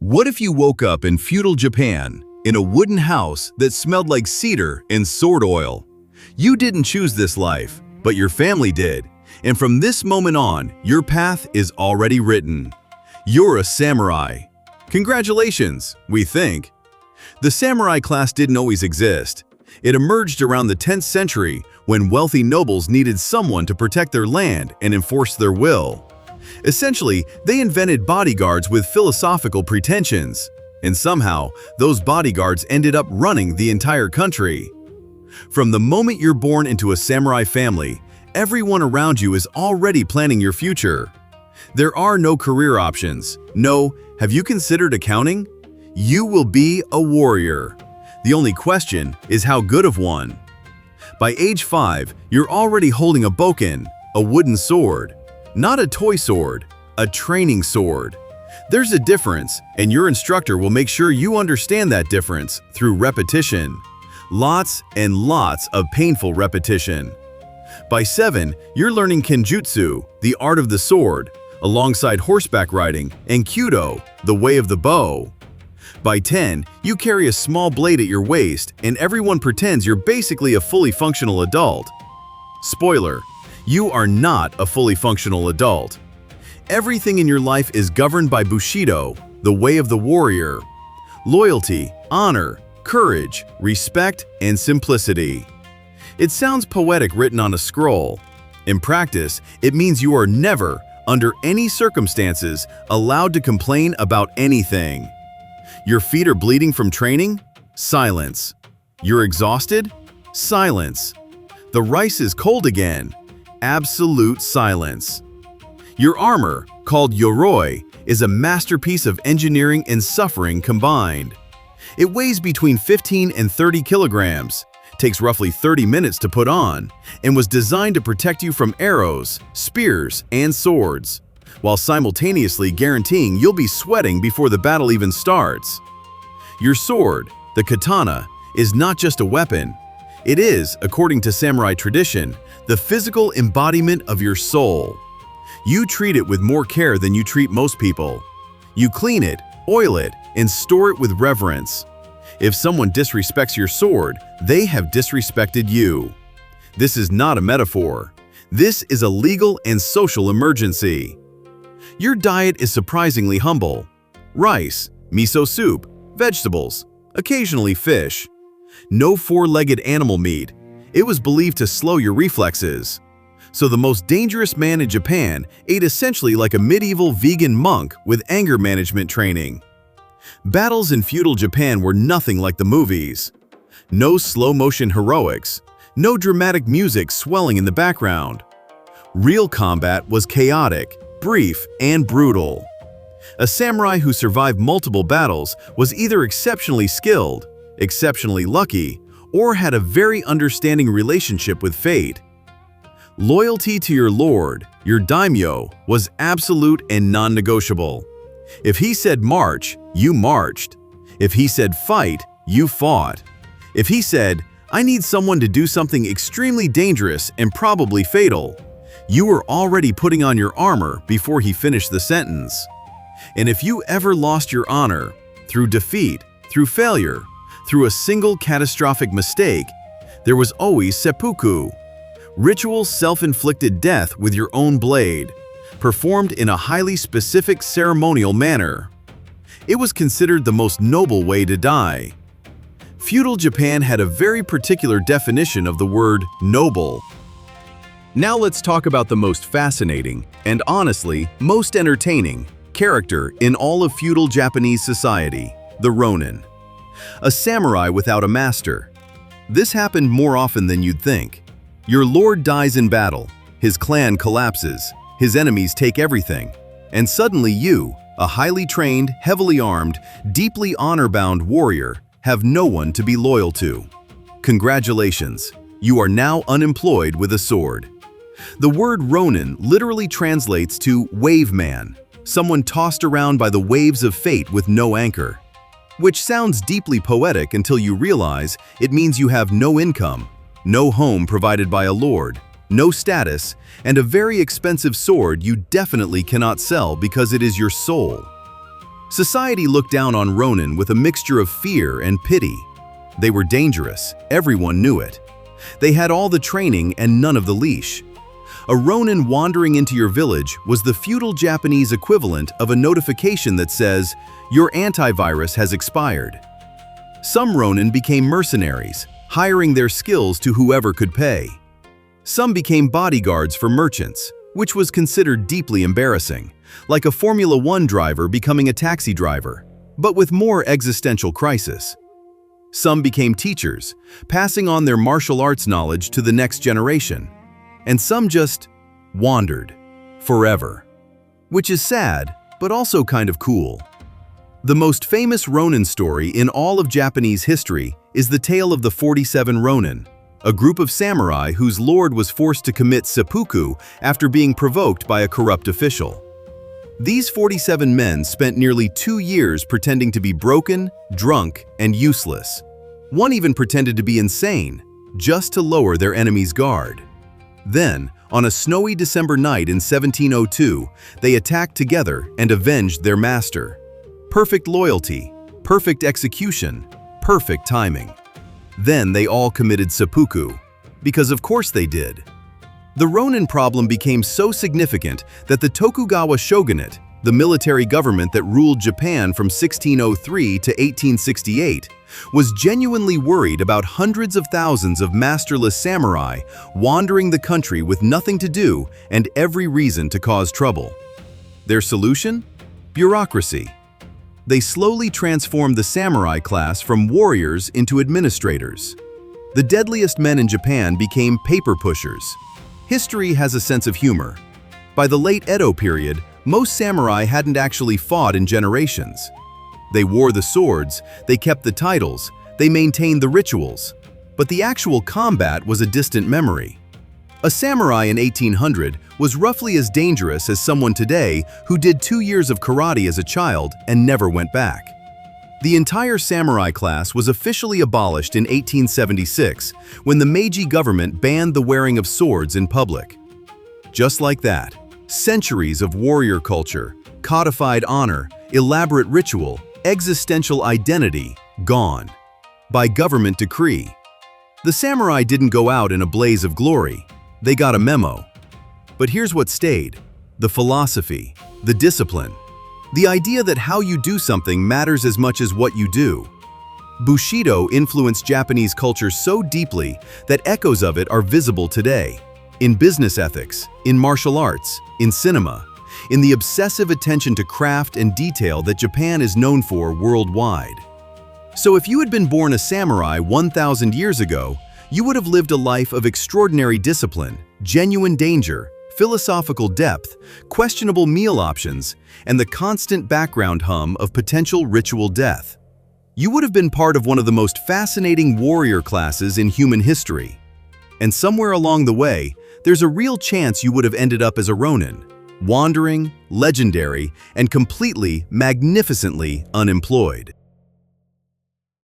What if you woke up in feudal Japan, in a wooden house that smelled like cedar and sword oil? You didn't choose this life, but your family did. And from this moment on, your path is already written. You're a samurai. Congratulations, we think. The samurai class didn't always exist. It emerged around the 10th century when wealthy nobles needed someone to protect their land and enforce their will. Essentially, they invented bodyguards with philosophical pretensions, and somehow, those bodyguards ended up running the entire country. From the moment you're born into a samurai family, everyone around you is already planning your future. There are no career options. No, have you considered accounting? You will be a warrior. The only question is how good of one. By age 5, you're already holding a bokken, a wooden sword. Not a toy sword, a training sword. There's a difference, and your instructor will make sure you understand that difference through repetition. Lots and lots of painful repetition. By 7, you're learning kenjutsu, the art of the sword, alongside horseback riding, and kyudo, the way of the bow. By 10, you carry a small blade at your waist, and everyone pretends you're basically a fully functional adult. Spoiler: you are not a fully functional adult. Everything in your life is governed by Bushido, the way of the warrior. Loyalty, honor, courage, respect, and simplicity. It sounds poetic written on a scroll. In practice, it means you are never, under any circumstances, allowed to complain about anything. Your feet are bleeding from training? Silence. You're exhausted? Silence. The rice is cold again. Absolute silence. Your armor, called yoroi, is a masterpiece of engineering and suffering combined. It weighs between 15 and 30 kilograms, takes roughly 30 minutes to put on, and was designed to protect you from arrows, spears, and swords, while simultaneously guaranteeing you'll be sweating before the battle even starts. Your sword, the katana, is not just a weapon. It is, according to samurai tradition, the physical embodiment of your soul. You treat it with more care than you treat most people. You clean it, oil it, and store it with reverence. If someone disrespects your sword, they have disrespected you. This is not a metaphor. This is a legal and social emergency. Your diet is surprisingly humble. Rice, miso soup, vegetables, occasionally fish. No four-legged animal meat. It was believed to slow your reflexes. So the most dangerous man in Japan ate essentially like a medieval vegan monk with anger management training. Battles in feudal Japan were nothing like the movies. No slow-motion heroics, no dramatic music swelling in the background. Real combat was chaotic, brief, and brutal. A samurai who survived multiple battles was either exceptionally skilled, exceptionally lucky, or had a very understanding relationship with fate. Loyalty to your lord, your daimyo, was absolute and non-negotiable. If he said march, you marched. If he said fight, you fought. If he said, I need someone to do something extremely dangerous and probably fatal, you were already putting on your armor before he finished the sentence. And if you ever lost your honor, through defeat, through failure, through a single catastrophic mistake, there was always seppuku, ritual self-inflicted death with your own blade, performed in a highly specific ceremonial manner. It was considered the most noble way to die. Feudal Japan had a very particular definition of the word noble. Now let's talk about the most fascinating, and honestly, most entertaining, character in all of feudal Japanese society, the Ronin. A samurai without a master. This happened more often than you'd think. Your lord dies in battle, his clan collapses, his enemies take everything, and suddenly you, a highly trained, heavily armed, deeply honor-bound warrior, have no one to be loyal to. Congratulations, you are now unemployed with a sword. The word Ronin literally translates to wave man, someone tossed around by the waves of fate with no anchor. Which sounds deeply poetic until you realize it means you have no income, no home provided by a lord, no status, and a very expensive sword you definitely cannot sell because it is your soul. Society looked down on Ronin with a mixture of fear and pity. They were dangerous, everyone knew it. They had all the training and none of the leash. A Ronin wandering into your village was the feudal Japanese equivalent of a notification that says, "Your antivirus has expired." Some Ronin became mercenaries, hiring their skills to whoever could pay. Some became bodyguards for merchants, which was considered deeply embarrassing, like a Formula One driver becoming a taxi driver, but with more existential crisis. Some became teachers, passing on their martial arts knowledge to the next generation. And some just wandered forever, which is sad, but also kind of cool. The most famous Ronin story in all of Japanese history is the tale of the 47 Ronin, a group of samurai whose lord was forced to commit seppuku after being provoked by a corrupt official. These 47 men spent nearly 2 years pretending to be broken, drunk, and useless. One even pretended to be insane, just to lower their enemy's guard. Then, on a snowy December night in 1702, they attacked together and avenged their master. Perfect loyalty, perfect execution, perfect timing. Then they all committed seppuku, because of course they did. The Ronin problem became so significant that the Tokugawa shogunate, the military government that ruled Japan from 1603 to 1868, was genuinely worried about hundreds of thousands of masterless samurai wandering the country with nothing to do and every reason to cause trouble. Their solution? Bureaucracy. They slowly transformed the samurai class from warriors into administrators. The deadliest men in Japan became paper pushers. History has a sense of humor. By the late Edo period, most samurai hadn't actually fought in generations. They wore the swords, they kept the titles, they maintained the rituals, but the actual combat was a distant memory. A samurai in 1800 was roughly as dangerous as someone today who did 2 years of karate as a child and never went back. The entire samurai class was officially abolished in 1876 when the Meiji government banned the wearing of swords in public. Just like that, centuries of warrior culture, codified honor, elaborate ritual, existential identity, gone. By government decree. The samurai didn't go out in a blaze of glory. They got a memo. But here's what stayed: the philosophy, the discipline, the idea that how you do something matters as much as what you do. Bushido influenced Japanese culture so deeply that echoes of it are visible today. In business ethics, in martial arts, in cinema, in the obsessive attention to craft and detail that Japan is known for worldwide. So if you had been born a samurai 1,000 years ago, you would have lived a life of extraordinary discipline, genuine danger, philosophical depth, questionable meal options, and the constant background hum of potential ritual death. You would have been part of one of the most fascinating warrior classes in human history. And somewhere along the way, there's a real chance you would have ended up as a Ronin, wandering, legendary, and completely, magnificently unemployed.